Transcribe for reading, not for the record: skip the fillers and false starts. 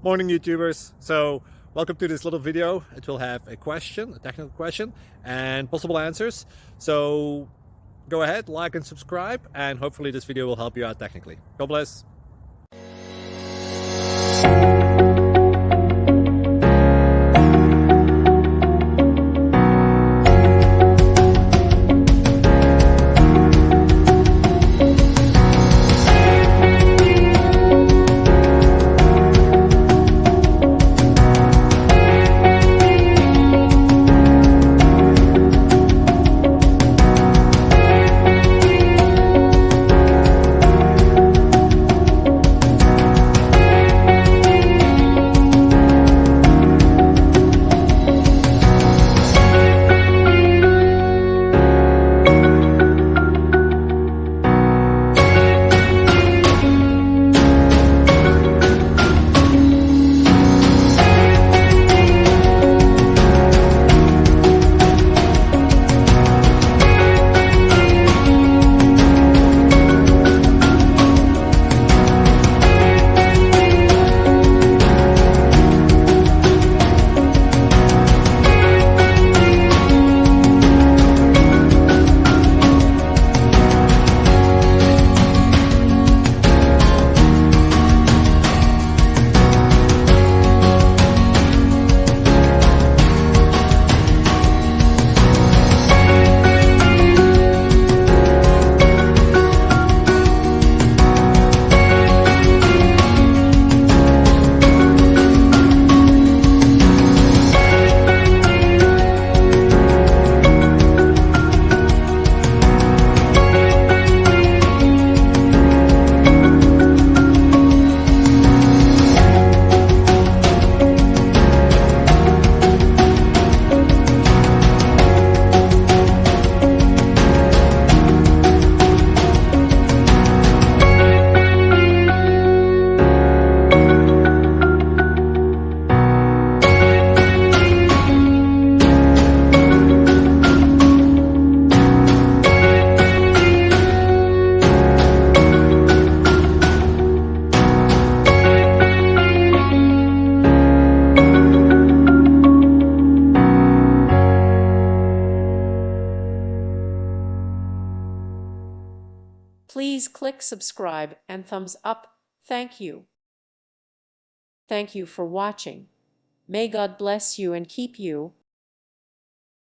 Morning, YouTubers. So welcome to this little video. It will have a question, a technical question, and possible answers. So go ahead, like and subscribe, and hopefully this video will help you out technically. God bless. Please click subscribe and thumbs up. Thank you. Thank you for watching. May God bless you and keep you.